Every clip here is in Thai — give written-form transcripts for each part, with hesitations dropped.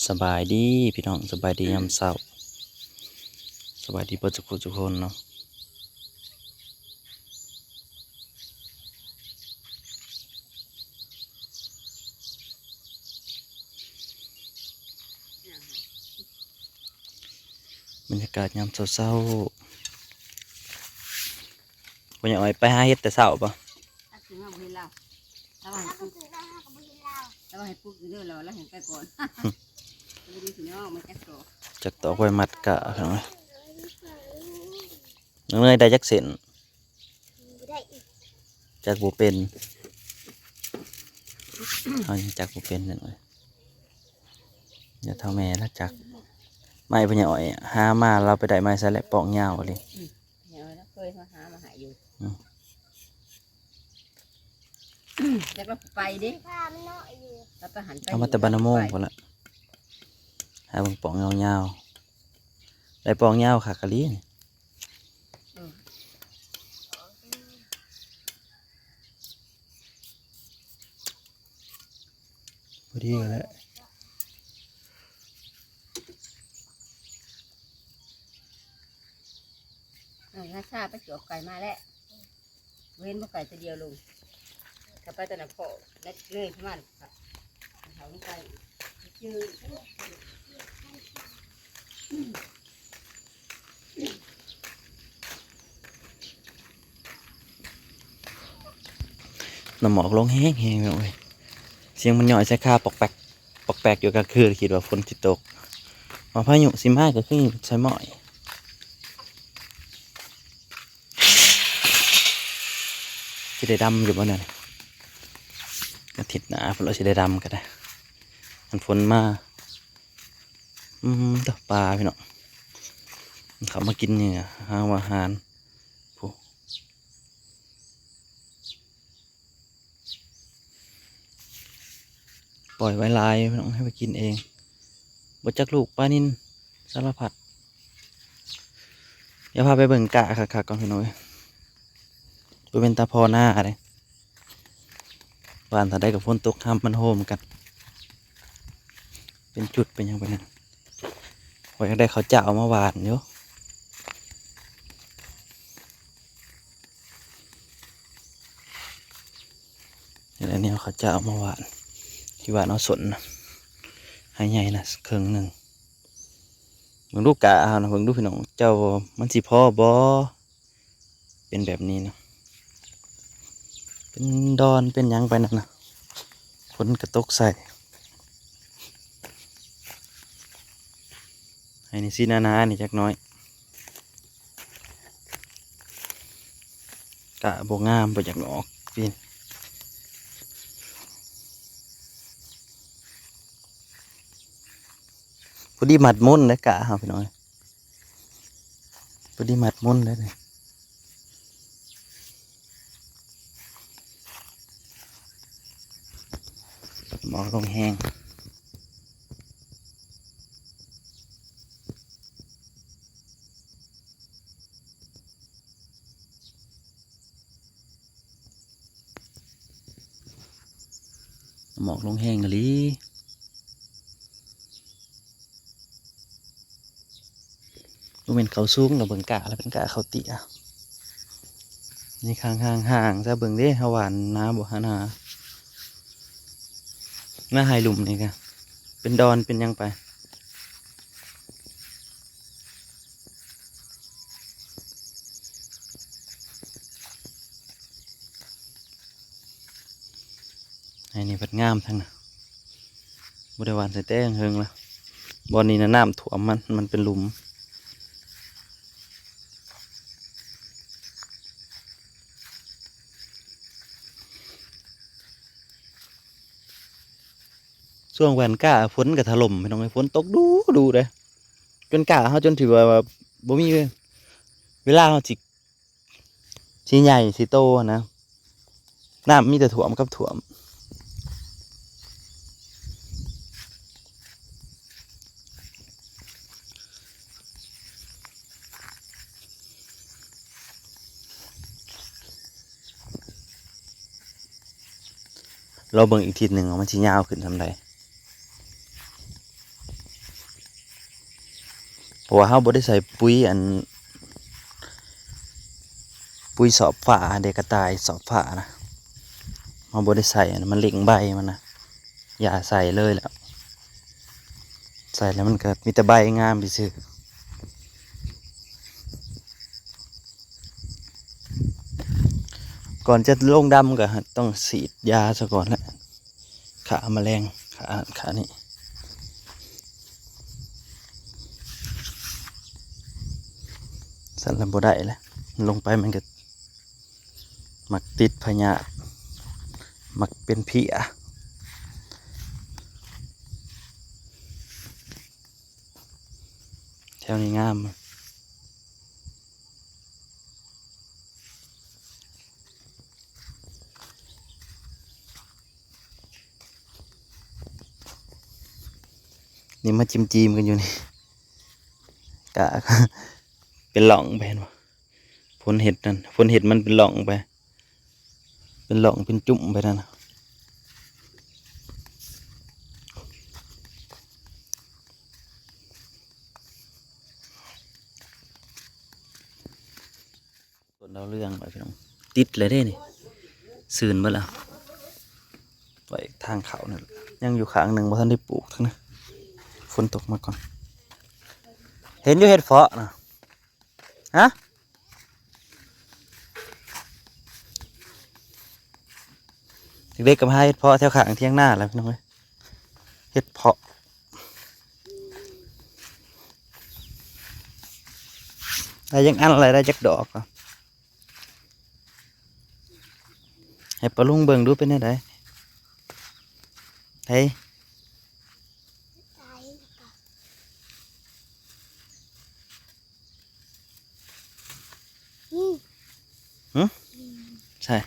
สบายดีพี่น้องสบายดียามเช้าสบายดีเปิดทุกคนเนาะบรรยากาศยามเช้าๆวันนี้เอาไปหาเฮ็ดแต่เช้าปะถ้าถึงเราเห็นเราเราให้ปุ๊บเราให้ปุ๊บเรื่อยเราเห็นไปก่อนเราดูสิเนาะมันแก๊สโตจากต่อไปมัดกะพี่น้องน้องเนยได้จักเส้นจากบุเป็นเอาจากบุเป็นนั่นเลยอย่าเท่าแม่แล้วจากไม้พญาอ้อยหามาเราไปได้ไม้ซะและปอกยาวเลยเดี๋ยวเราเคยมาหามาหาอยู่แล้วก็ไปดิเราไปหันไปเอามาแต่บานาโมงพอละหาเบิ่งปอกยาวได้ปอกยาวค่ะกะลีนี่พอดีแล้วถ้าชาไปจบไก่มาแล้วเว้นพวกไก่ตัวเดียวลงถ้าไปตอนนั้นพอเล็กเลยประมาณเขาไม่ไปจืดน้ำหมอกลงแห้งเลยเสียงมันหน่อยใส่ข้าปอกแปกอยู่กลางคืนคิดว่าฝนจิตกมาพายุสิมาก็คือใส่หม้อยจะได้ดำอยู่บ้านนั่นอาทิตย์หน้าฝนเราจะได้ดำก็ได้มันฝนมาตัวปลาพี่น้องเขามากินเนี่ยหาอาหารปล่อยไว้ลายพี่น้องให้ไปกินเองบดจักลูกปลานินสารพัดอย่าพาไปเบิ่งกะค่ะก่อนพี่น้อยตัวเป็นตาพอหน้าเลยบ้านถ้าได้กับฝนตกห้ามมันโฮมกันเป็นจุดเป็นยังไงนั่นพอยังได้เขาเจ้ามาหวานอยู่แล้วเนี่ยเขาเจ้ามาหวานที่หวานเอาสนให้ใหญ่นะครึ่งหนึ่งเบิ่งลูกกะเอานะเบิ่งลูกพี่น้องเจ้ามันสิพ่อบอเป็นแบบนี้นะเป็นดอนเป็นยังไปนั่นนะฝนกระตกใส่ให้นี่ซีนานี่จักน้อยกะบกงามไปจากออกปีนพอดีหมัดมุ่นเลยกะครับพี่น้อยพอดีหมัดมุ่นเลยเนี่ยหมอกลงแห้งหมอกลงแห้งเลยดูเป็นเขาสูงเราเบิ่งกะแล้วเป็นกะเขาเตี้ยนี่ห่างจะเบิ่งเด้หวานน้ำบ่ฮะนาหน้าไฮหลุมนี่กันเป็นดอนเป็นยังไปไอ้นี่พัดงามทั้งน่ะบริวารใส่แต้งเฮิงละบอนนี้นะน้ำถ่วมมันเป็นหลุมช่วงแหวนก้าฝนกับถล่มพี่น้องไอ้ฝนตกดูเลยจนก้าเขาจนถือว่าบ่มีเวลาเขาสิใหญ่สิโตนะน้ำมีแต่ถ่วมกับถ่วมเราเบิ่งอีกทีหนึ่งมันสิยาวขึ้นทำไร ราะว่าเฮาบ่ได้ใส่ปุ๋ยอันปุ๋ยสอบฝาเด็กกระต่ายสอบฝานะเฮาบ่ได้ใส่อันมันเล็งใบมันนะอย่าใส่เลยแหล้วใส่แล้วมันก็มีแต่ใบงามซื่อก่อนจะลงดำก็ต้องฉีดยาซะก่อนแหละขาแมลงขานี่สั่นแล้วบ่ได้แล้วลงไปมันก็มักติดพยาธิมักเป็นเพียแถวนี้งามนี่มาจิ้มกันอยู่นี่กะ เป็นหล่องไปเห็นปะผลเห็ดนั่นผลเห็ดมันเป็นหล่องไปเป็นหล่องเป็นจุ่มไปนั่นน่ะส่วนเราเรื่องไปพี่น้องติดเลยได้นี่สื่นมาแล้วไว้ทางเขาเนี่ยยังอยู่ข้างหนึ่งบ่ทันได้ปลูกทั้งนั้นฝนตกมาก่อนเห็นอยู่เห็ดเฝาะนะฮะเด็กๆกับพาเห็ดเพาะแถวข้างเที่ยงหน้าแล้วพี่น้องเอ้ยเห็ดเพาะได้ยังอันอะไรได้จักดอกอ่ะให้ปลาลุงเบิ่งดูเป็นยังไงเฮ้ยใช่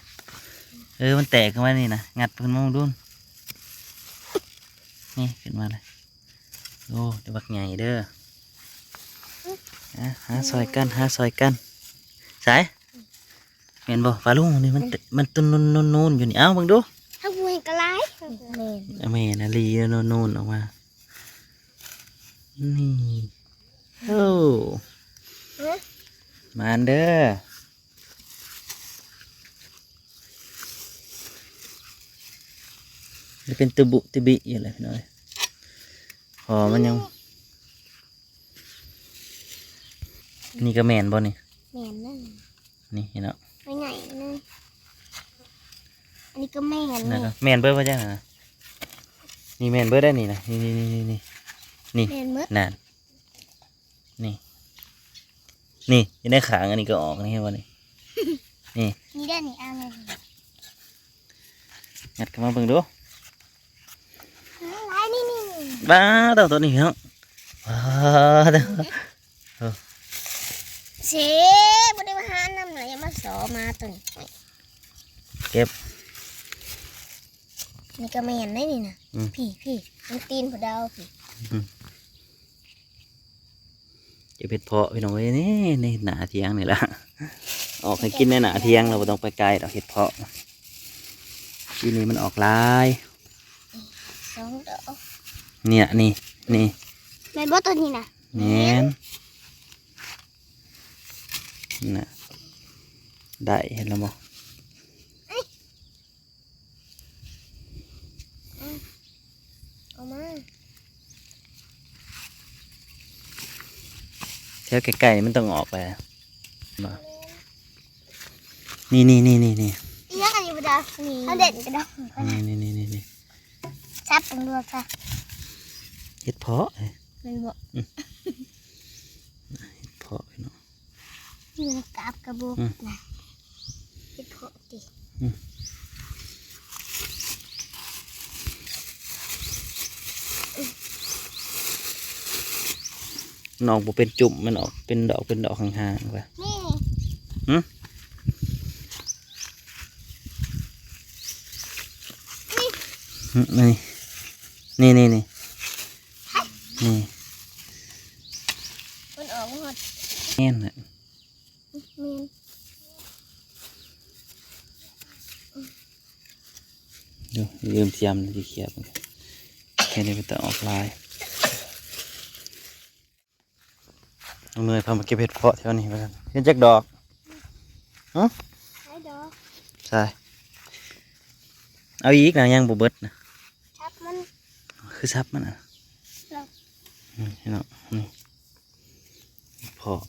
มันแตกขึ้นมานี่นะงัดขึ้นมาดูนี่ขึ้นมาเลยโอ้เดี๋ยวบักใหญ่เด้อหาซอยกันสายเห็นบ่ปลาลุงนี่มันตุนนูนอยู่นี่เอ้าเบิ่งดู ถ้าบุยกระไรแม่ แม่นาลีนูนออกมานี่โอ้มาเด้อจะเป็นตะบุตะบิอยู่เลยพี่น้อยพอมันยังนี่ก็แมนบ่นี่ แม่นั่น นี่เห็นเนาะ ไม่ไงเลยอันนี้ก็แม่น นั่น นี่ ก็แมนเบิร์ดว่าจังนะนี่แมนเบิร์ดได้นี่นะนี่นี่ แม่นมืด นั่นนี่ยังได้ขางอันนี้ก็ออกนี่เห็นบ่นี่นี่ นี่ได้นี่เอาเลย งัดเข้ามาเบิ่งดู ไรนี่ บ้าตัวนี้เนาะว้าตัว เสีบริวารน้ำไหลมาสอมาตัวนี้ เก็บ นี่ก็แม่นได้นี่นะพี่มันตีนผู้ดาวพี่ จะเป็นเพาะพี่น้องเอ้ยนี่หนาเทียงนี่ละออกให้กินในหนาเทียงเราไม่ต้องไปไกลดอกเห็ดเพาะทีนี้มันออกลาย สองดอก เนี่ยนี่ แม่นบ่ตัวนี้นะ แน่นน่ะได้เห็นแล้วบ่ เอามา แถวใกล้ๆมันต้องออกไปบ่นี่ อีนั่นอันนี้ผู้ดาวนี่เขาเด็ดกระดอง นี่ ซับเป็นรวมค่ะ เห็ดเพาะเอ้ย แม่นบ่ เห็ดเพาะพี่น้อง อยู่ในกาบกระบอกนะที่เพาะดิ มันออกบ่เป็นจุ่มมันออกเป็นดอกห่างๆไป นี่ นี่ มันออกมาหมด แน่นน่ะ แม่น ดูลืมเทียมที่เขียบแค่นี้มันต้องออกลาย น้องเนยพามาเก็บเห็ดเพาะแถวนี้ไปกันเห็นจักดอก ไอ้ดอก ใช่เอาอีกนะยังบ่เบิดนะ ชับมัน คือซับมันอ่ะ ครับ นี่เนาะนี่เพาะ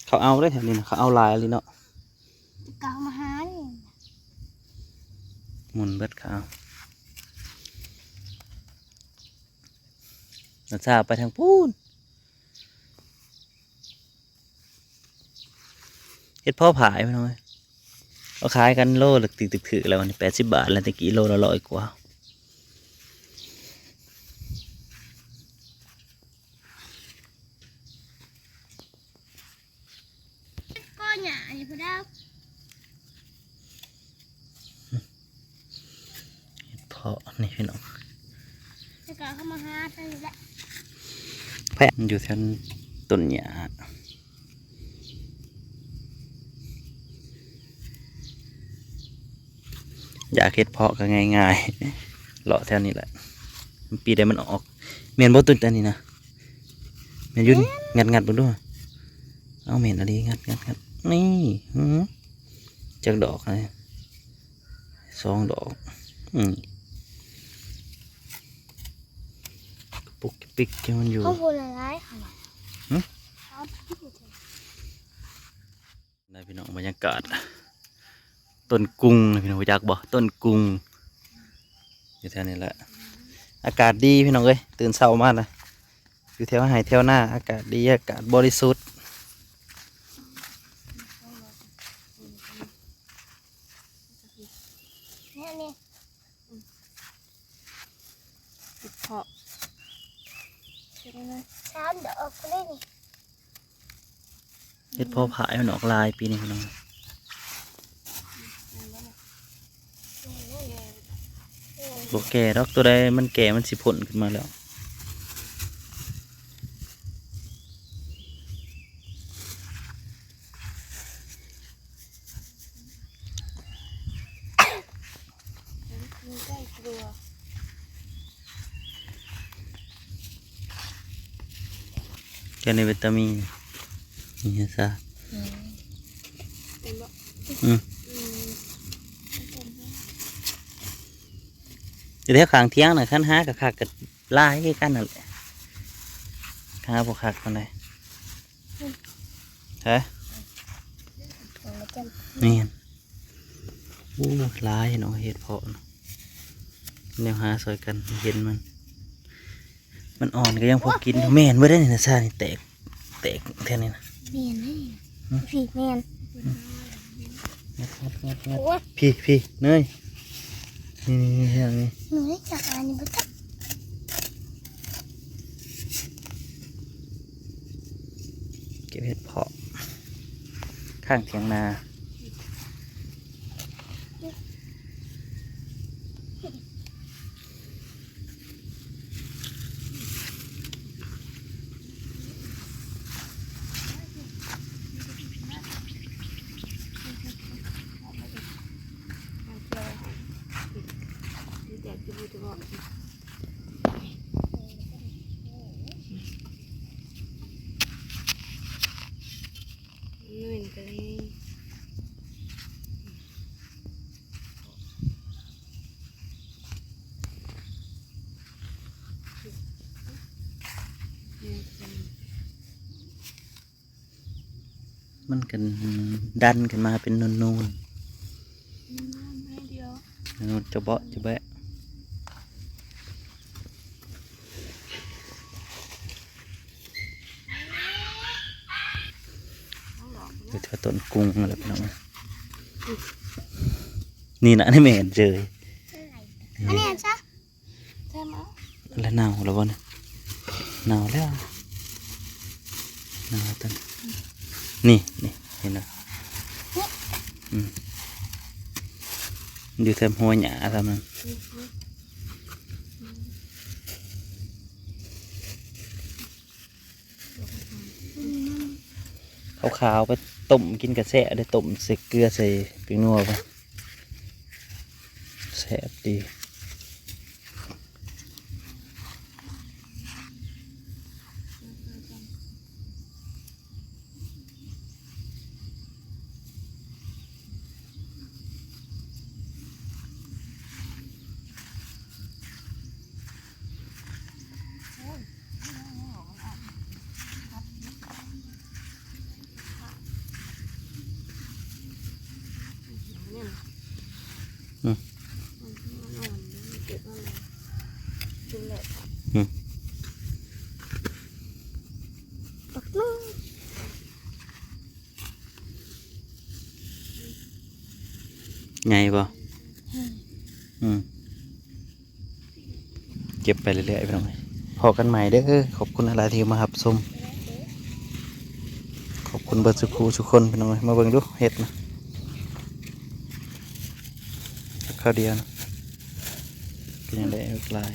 เขาเอาได้แถวนี้นะเขาเอาลายเลยเนาะ กาวมาหานี่ หมุนเบิดเขาเอาเราจะไปทางพูนเฮ็ดพ่อผายไปหน่อยเอาขายกันโลละตึกถือแล้วนี่80 บาทแล้วตะกี้โลละ100 กว่า ก็หยานี่พอดาว เฮ็ดเพาะนี่พี่น้อง จะกาวเข้ามาหาเธอแหละ แพะมันอยู่แถวต้นหญ้าอยากเฮ็ดเพาะก็ง่ายๆเลาะแถวนี้แหละปีใดมันออกเมียนบ่ตุนอันนี้นะเมียนอยุ่นงัดเบิ่งดูเอาเมียนอะไรงัดนี่จักดอกอะไร2 ดอกกระปุกกระปิกที่มันอยู่ เขาพูดอะไรค่ะ หึ เขาพูดอะไร ได้พี่น้องบรรยากาศต้นกุ้งนะพี่น้องรู้จักบ่ต้นกุ้งอยู่แถวนี้แหละอากาศดีพี่น้องเอ้ยตื่นเช้ามานะอยู่แถวไห่แถวหน้าอากาศดีอากาศบริสุทธิ์ เนี่ยนี่ เพาะ สามดอกก็ได้นี่ เฮ็ดพอผายมันออกลายปีนี้พี่น้องบ่แก่ดอกตัวใดมันแก่มันสิผลขึ้นมาแล้ว มีใกล้ครัว แค่ในวิตามินนี่ซะ เป็นบ่ อืมอยู่แถวข้างเที่ยงน่ะคันหากับคักกับลายคือกันนั่นแหละหาบ่คักปานใดฮะ ของมาจัน นี่นอู้ลายเนาะเฮ็ดเพาะเนาะแนวหาซอยกันเห็นมันอ่อนก็ยังพอกินแม่นบ่ได้นี่นะซ่านี่แตกแค่นี้นะ เมียนนี่พี่เมียน งัด โอ้ย พี่เนยนี่ทางนี้ หนูได้จากอันนี้บ่จัก เก็บเห็ดเพาะข้างเถียงนามันกันดันขึ้นมาเป็นนูนจะเบาะจะแบะอยู่แถวต้นกุ้งอะไรพี่น้องนี่นะนี่ไม่เห็นเจอ อันนี้จ้ะใช่ไหม แล้วเน่าแล้ววะเนี่ยเน่าแล้วต้นนี่เห็นไหมอยู่แถวหัวหญ้าทำมันขาวๆไปต้มกินกระแสะได้ต้มใส่เกลือใส่เปียงนัวไปแซ่บดี มันอ่อนนะเก็บมาเลยดูแลครับปักลูก ไงบ่เก็บไปเรื่อยๆพี่น้องพอกันใหม่เด้อขอบคุณอะไรที่มารับชมขอบคุณเบิร์ดสุขุทุกคนพี่น้องมาเบิ่งดูเห็ดนะข้าวเดียวนะก็ยังได้ลาย